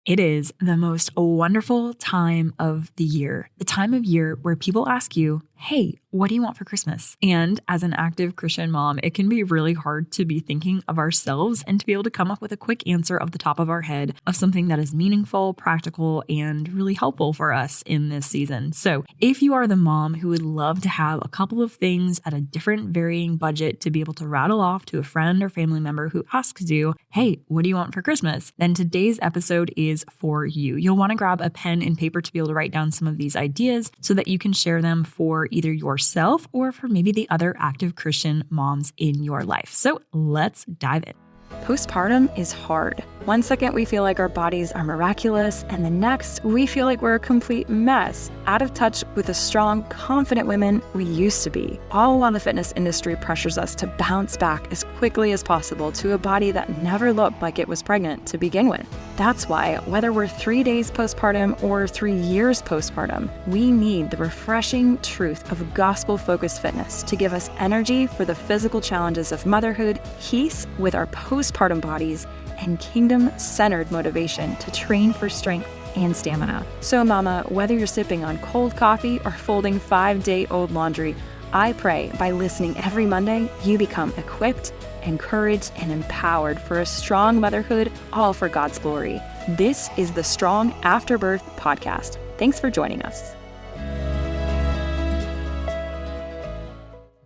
It is the most wonderful time of the year, the time of year where people ask you, hey, what do you want for Christmas? And as an active Christian mom, it can be really hard to be thinking of ourselves and to be able to come up with a quick answer off the top of our head of something that is meaningful, practical, and really helpful for us in this season. So if you are the mom who would love to have a couple of things at a different varying budget to be able to rattle off to a friend or family member who asks you, hey, what do you want for Christmas? Then today's episode is for you. You'll want to grab a pen and paper to be able to write down some of these ideas so that you can share them for either yourself or for maybe the other active Christian moms in your life. So let's dive in. Postpartum is hard. One second we feel like our bodies are miraculous, and the next we feel like we're a complete mess, out of touch with the strong, confident women we used to be, all while the fitness industry pressures us to bounce back as quickly as possible to a body that never looked like it was pregnant to begin with. That's why, whether we're 3 days postpartum or 3 years postpartum, we need the refreshing truth of gospel-focused fitness to give us energy for the physical challenges of motherhood, peace with our postpartum bodies, and kingdom-centered motivation to train for strength and stamina. So mama, whether you're sipping on cold coffee or folding 5-day-old laundry, I pray by listening every Monday, you become equipped, encouraged, and empowered for a strong motherhood, all for God's glory. This is the Strong After Birth podcast. Thanks for joining us.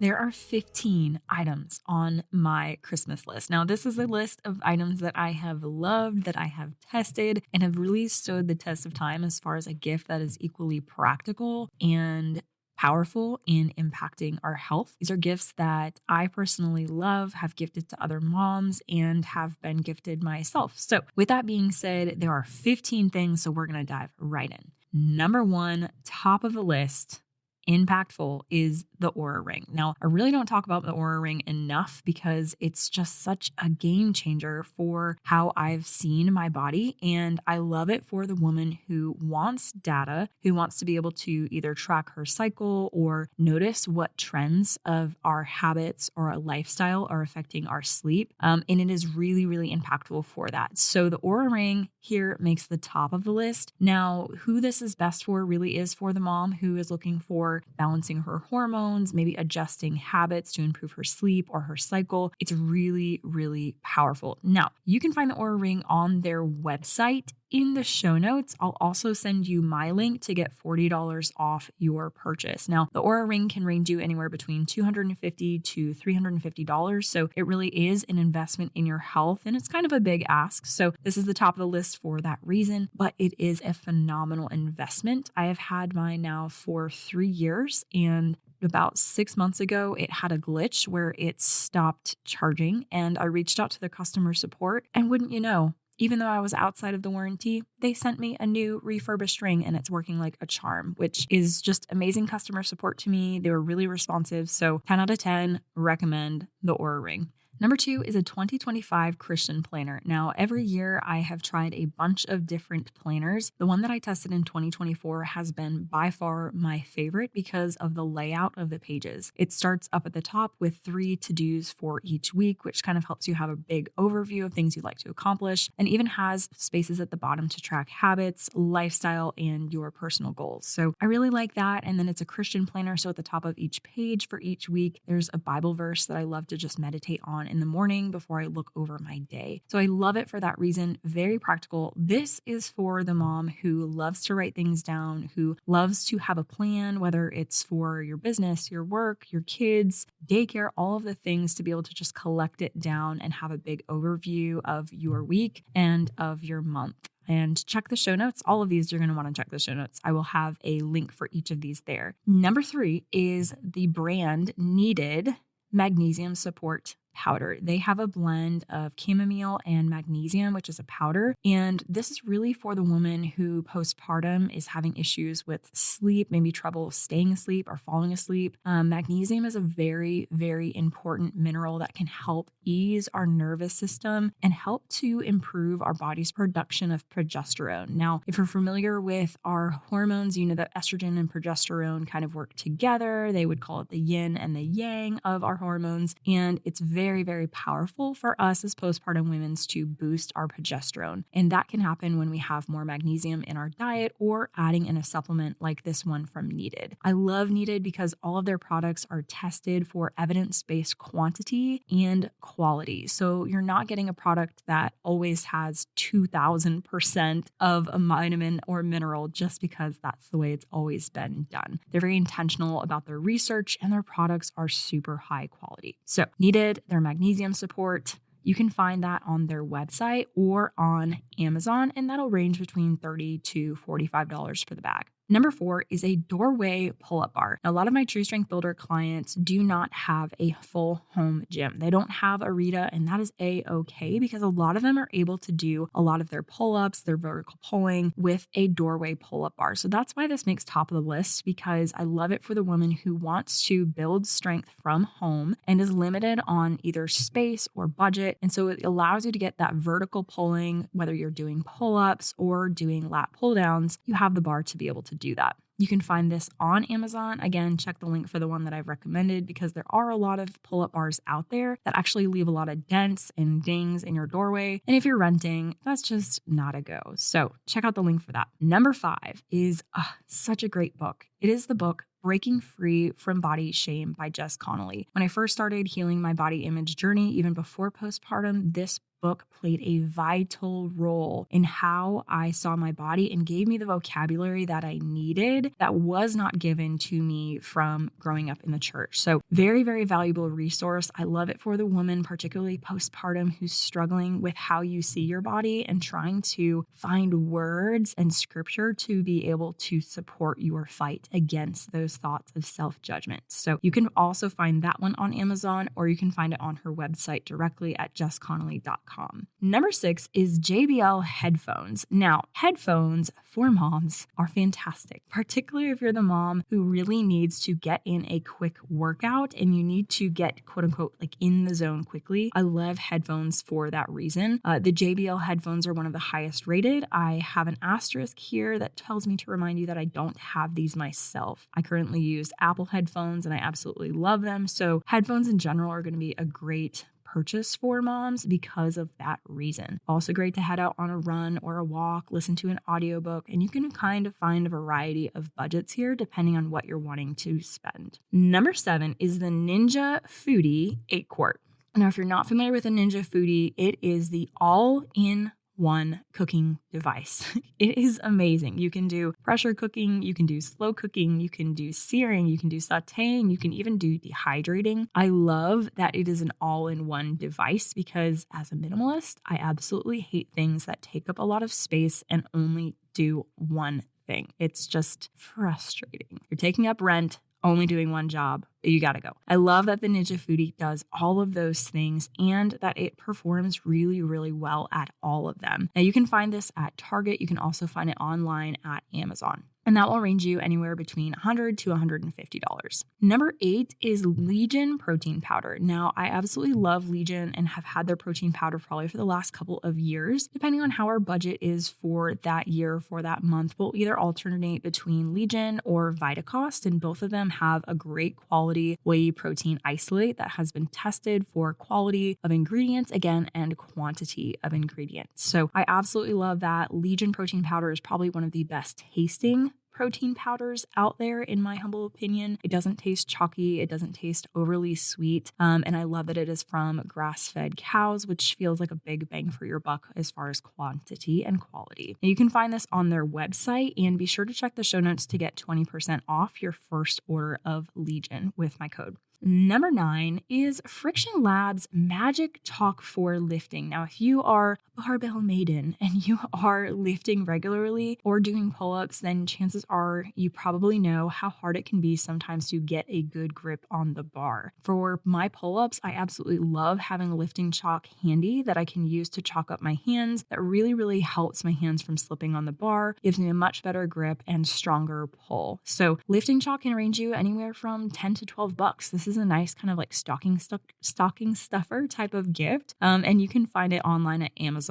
There are 15 items on my Christmas list. Now, this is a list of items that I have loved, that I have tested, and have really stood the test of time as far as a gift that is equally practical and powerful in impacting our health. These are gifts that I personally love, have gifted to other moms, and have been gifted myself. So with that being said, there are 15 things, so we're going to dive right in. Number one, top of the list, impactful, is the Oura Ring. Now, I really don't talk about the Oura Ring enough because it's just such a game changer for how I've seen my body. And I love it for the woman who wants data, who wants to be able to either track her cycle or notice what trends of our habits or our lifestyle are affecting our sleep. And it is really, really impactful for that. So the Oura Ring here makes the top of the list. Now, who this is best for really is for the mom who is looking for balancing her hormones, maybe adjusting habits to improve her sleep or her cycle. It's really, really powerful. Now, you can find the Oura Ring on their website. In the show notes, I'll also send you my link to get $40 off your purchase. Now, the Oura Ring can range you anywhere between $250 to $350. So it really is an investment in your health, and it's kind of a big ask. So this is the top of the list for that reason, but it is a phenomenal investment. I have had mine now for 3 years, and about 6 months ago, it had a glitch where it stopped charging, and I reached out to the customer support, and wouldn't you know, even though I was outside of the warranty, they sent me a new refurbished ring and it's working like a charm, which is just amazing customer support to me. They were really responsive. So 10 out of 10, recommend the Oura Ring. Number 2 is a 2025 Christian planner. Now, every year I have tried a bunch of different planners. The one that I tested in 2024 has been by far my favorite because of the layout of the pages. It starts up at the top with 3 to-dos for each week, which kind of helps you have a big overview of things you'd like to accomplish, and even has spaces at the bottom to track habits, lifestyle, and your personal goals. So I really like that. And then it's a Christian planner. So at the top of each page for each week, there's a Bible verse that I love to just meditate on in the morning before I look over my day. So I love it for that reason. Very practical. This is for the mom who loves to write things down, who loves to have a plan, whether it's for your business, your work, your kids, daycare, all of the things, to be able to just collect it down and have a big overview of your week and of your month. And check the show notes. All of these, you're going to want to check the show notes. I will have a link for each of these there. Number 3 is the brand Needed Magnesium Support powder. They have a blend of chamomile and magnesium, which is a powder. And this is really for the woman who postpartum is having issues with sleep, maybe trouble staying asleep or falling asleep. Magnesium is a very, very important mineral that can help ease our nervous system and help to improve our body's production of progesterone. Now, if you're familiar with our hormones, you know that estrogen and progesterone kind of work together. They would call it the yin and the yang of our hormones. And it's very very, very powerful for us as postpartum women to boost our progesterone. And that can happen when we have more magnesium in our diet or adding in a supplement like this one from Needed. I love Needed because all of their products are tested for evidence-based quantity and quality. So you're not getting a product that always has 2000% of a vitamin or mineral just because that's the way it's always been done. They're very intentional about their research and their products are super high quality. So Needed, their magnesium support, you can find that on their website or on Amazon, and that'll range between $30 to $45 for the bag. Number 4 is a doorway pull-up bar. Now, a lot of my True Strength Builder clients do not have a full home gym. They don't have a Rita, and that is a-okay because a lot of them are able to do a lot of their pull-ups, their vertical pulling with a doorway pull-up bar. So that's why this makes top of the list, because I love it for the woman who wants to build strength from home and is limited on either space or budget. And so it allows you to get that vertical pulling, whether you're doing pull-ups or doing lat pull-downs, you have the bar to be able to do that. You can find this on Amazon. Again, check the link for the one that I've recommended because there are a lot of pull-up bars out there that actually leave a lot of dents and dings in your doorway. And if you're renting, that's just not a go. So check out the link for that. Number 5 is such a great book. It is the book Breaking Free from Body Shame by Jess Connolly. When I first started healing my body image journey, even before postpartum, this book played a vital role in how I saw my body and gave me the vocabulary that I needed that was not given to me from growing up in the church. So very, very valuable resource. I love it for the woman, particularly postpartum, who's struggling with how you see your body and trying to find words and scripture to be able to support your fight against those thoughts of self-judgment. So you can also find that one on Amazon, or you can find it on her website directly at jessconnolly.com. Number 6 is JBL headphones. Now, headphones for moms are fantastic, particularly if you're the mom who really needs to get in a quick workout and you need to get quote unquote like in the zone quickly. I love headphones for that reason. The JBL headphones are one of the highest rated. I have an asterisk here that tells me to remind you that I don't have these myself. I currently use Apple headphones and I absolutely love them. So headphones in general are going to be a great purchase for moms because of that reason. Also great to head out on a run or a walk, listen to an audiobook, and you can kind of find a variety of budgets here depending on what you're wanting to spend. Number 7 is the Ninja Foodie 8-quart. Now, if you're not familiar with a Ninja Foodie, it is the all-in-one cooking device. It is amazing. You can do pressure cooking, you can do slow cooking, you can do searing, you can do sauteing, you can even do dehydrating. I love that it is an all-in-one device because as a minimalist, I absolutely hate things that take up a lot of space and only do one thing. It's just frustrating. You're taking up rent, only doing one job, you gotta go. I love that the Ninja Foodie does all of those things and that it performs really, really well at all of them. Now you can find this at Target. You can also find it online at Amazon. And that will range you anywhere between $100 to $150. Number 8 is Legion protein powder. Now, I absolutely love Legion and have had their protein powder probably for the last couple of years. Depending on how our budget is for that year, for that month, we'll either alternate between Legion or Vitacost, and both of them have a great quality whey protein isolate that has been tested for quality of ingredients, again, and quantity of ingredients. So I absolutely love that. Legion protein powder is probably one of the best tasting protein powders out there, in my humble opinion. It doesn't taste chalky. It doesn't taste overly sweet. And I love that it is from grass-fed cows, which feels like a big bang for your buck as far as quantity and quality. Now, you can find this on their website, and be sure to check the show notes to get 20% off your first order of Legion with my code. Number 9 is Friction Labs Magic Talk for Lifting. Now, if you are a barbell maiden and you are lifting regularly or doing pull-ups, then chances are you probably know how hard it can be sometimes to get a good grip on the bar. For my pull-ups, I absolutely love having a lifting chalk handy that I can use to chalk up my hands. That really, really helps my hands from slipping on the bar, gives me a much better grip and stronger pull. So lifting chalk can range you anywhere from $10 to $12. This is a nice kind of like stocking stuffer type of gift. And you can find it online at Amazon.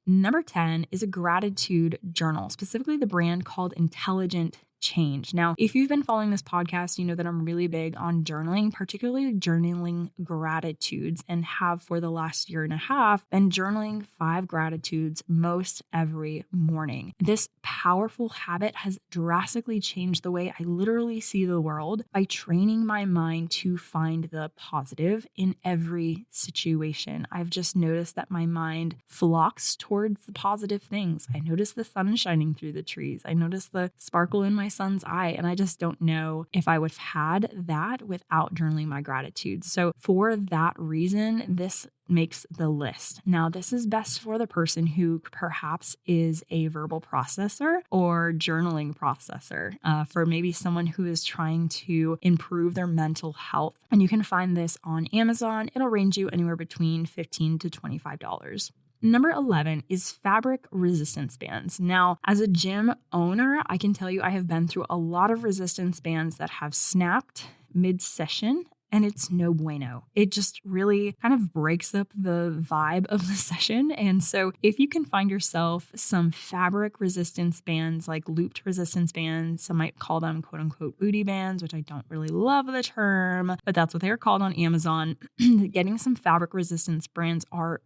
Number 10 is a gratitude journal, specifically the brand called Intelligent change. Now, if you've been following this podcast, you know that I'm really big on journaling, particularly journaling gratitudes, and have for the last year and a half been journaling 5 gratitudes most every morning. This powerful habit has drastically changed the way I literally see the world by training my mind to find the positive in every situation. I've just noticed that my mind flocks towards the positive things. I notice the sun shining through the trees. I notice the sparkle in my son's eye, and I just don't know if I would have had that without journaling my gratitude. So for that reason, this makes the list. Now, this is best for the person who perhaps is a verbal processor or journaling processor, for maybe someone who is trying to improve their mental health. And you can find this on Amazon. It'll range you anywhere between $15 to $25. Number 11 is fabric resistance bands. Now, as a gym owner, I can tell you I have been through a lot of resistance bands that have snapped mid-session, and it's no bueno. It just really kind of breaks up the vibe of the session. And so if you can find yourself some fabric resistance bands, like looped resistance bands, some might call them quote unquote booty bands, which I don't really love the term, but that's what they're called on Amazon. Getting some fabric resistance bands are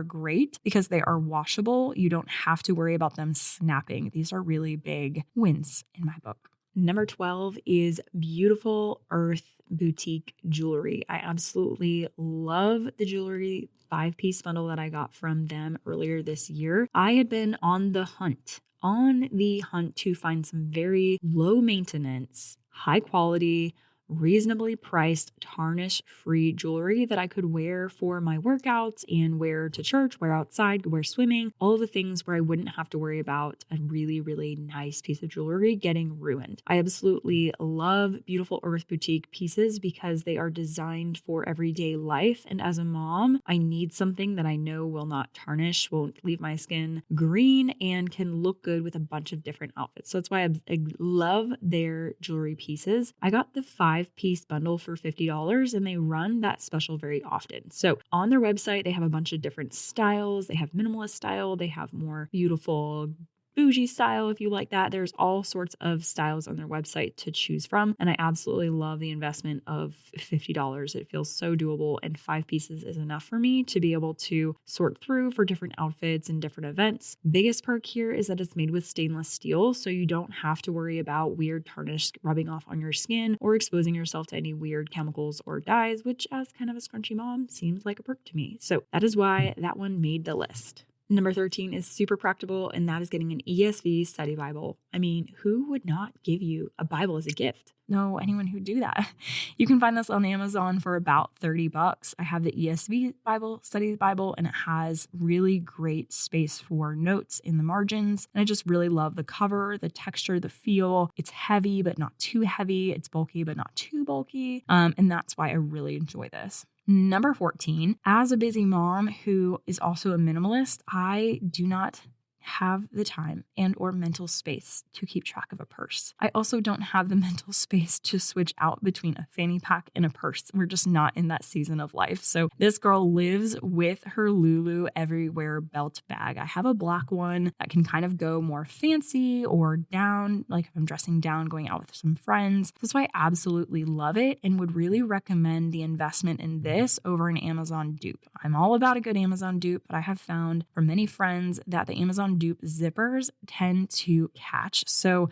great because they are washable. You don't have to worry about them snapping. These are really big wins in my book. Number 12 is beautiful earth boutique jewelry. I absolutely love the jewelry 5-piece bundle that I got from them earlier this year. I had been on the hunt to find some very low maintenance, high quality, reasonably priced, tarnish-free jewelry that I could wear for my workouts and wear to church, wear outside, wear swimming, all of the things where I wouldn't have to worry about a really, really nice piece of jewelry getting ruined. I absolutely love Beautiful Earth Boutique pieces because they are designed for everyday life. And as a mom, I need something that I know will not tarnish, won't leave my skin green, and can look good with a bunch of different outfits. So that's why I love their jewelry pieces. I got the 5-piece bundle for $50, and they run that special very often. So on their website, they have a bunch of different styles. They have minimalist style. They have more beautiful bougie style if you like that. There's all sorts of styles on their website to choose from. And I absolutely love the investment of $50. It feels so doable, and 5 pieces is enough for me to be able to sort through for different outfits and different events. Biggest perk here is that it's made with stainless steel, so you don't have to worry about weird tarnish rubbing off on your skin or exposing yourself to any weird chemicals or dyes, which as kind of a scrunchy mom seems like a perk to me. So that is why that one made the list. Number 13 is super practical, and that is getting an ESV study Bible. I mean, who would not give you a Bible as a gift? No, anyone who'd do that. You can find this on Amazon for about $30. I have the ESV Bible, Study Bible, and it has really great space for notes in the margins. And I just really love the cover, the texture, the feel. It's heavy, but not too heavy. It's bulky, but not too bulky. And that's why I really enjoy this. Number 14, as a busy mom who is also a minimalist, I do not have the time and or mental space to keep track of a purse. I also don't have the mental space to switch out between a fanny pack and a purse. We're just not in that season of life. So this girl lives with her Lulu Everywhere belt bag. I have a black one that can kind of go more fancy or down, like if I'm dressing down, going out with some friends. That's why I absolutely love it and would really recommend the investment in this over an Amazon dupe. I'm all about a good Amazon dupe, but I have found from many friends that the Amazon dupe zippers tend to catch. So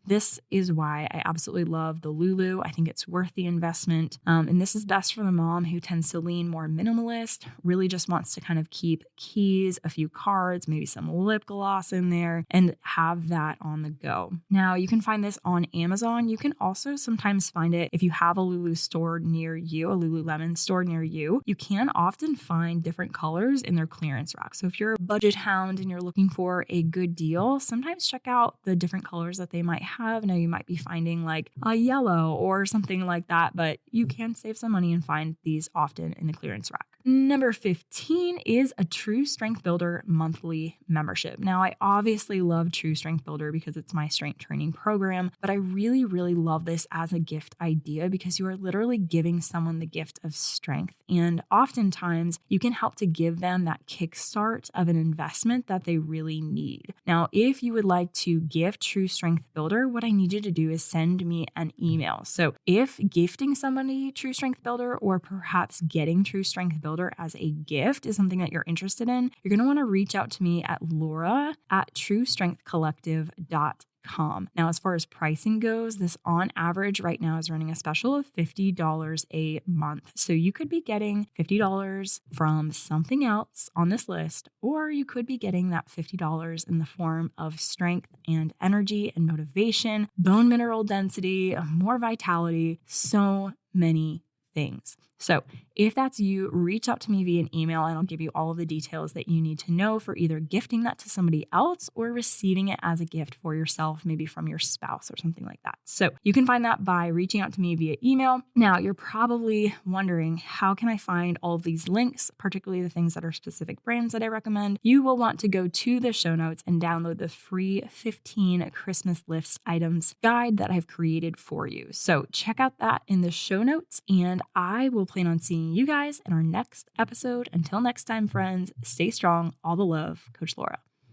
this is why I absolutely love the Lulu. I think it's worth the investment. And this is best for the mom who tends to lean more minimalist, really just wants to kind of keep keys, a few cards, maybe some lip gloss in there, and have that on the go. Now, you can find this on Amazon. You can also sometimes find it if you have a Lulu store near you, a Lululemon store near you. You can often find different colors in their clearance rack. So if you're a budget hound and you're looking for a good deal, sometimes check out the different colors that they might have. Now you might be finding like a yellow or something like that, but you can save some money and find these often in the clearance rack. Number 15 is a True Strength Builder monthly membership. Now, I obviously love True Strength Builder because it's my strength training program, but I really, really love this as a gift idea because you are literally giving someone the gift of strength. And oftentimes you can help to give them that kickstart of an investment that they really need. Now, if you would like to gift True Strength Builder here, what I need you to do is send me an email. So if gifting somebody True Strength Builder, or perhaps getting True Strength Builder as a gift is something that you're interested in, you're going to want to reach out to me at laura@truestrengthcollective.com. Now, as far as pricing goes, this on average right now is running a special of $50 a month. So you could be getting $50 from something else on this list, or you could be getting that $50 in the form of strength and energy and motivation, bone mineral density, more vitality, so many things. So if that's you, reach out to me via an email and I'll give you all of the details that you need to know for either gifting that to somebody else or receiving it as a gift for yourself, maybe from your spouse or something like that. So you can find that by reaching out to me via email. Now, you're probably wondering, how can I find all of these links, particularly the things that are specific brands that I recommend? You will want to go to the show notes and download the free 15 Christmas list items guide that I've created for you. So check out that in the show notes, and I will plan on seeing you guys in our next episode. Until next time, friends, stay strong. All the love, Coach Laura.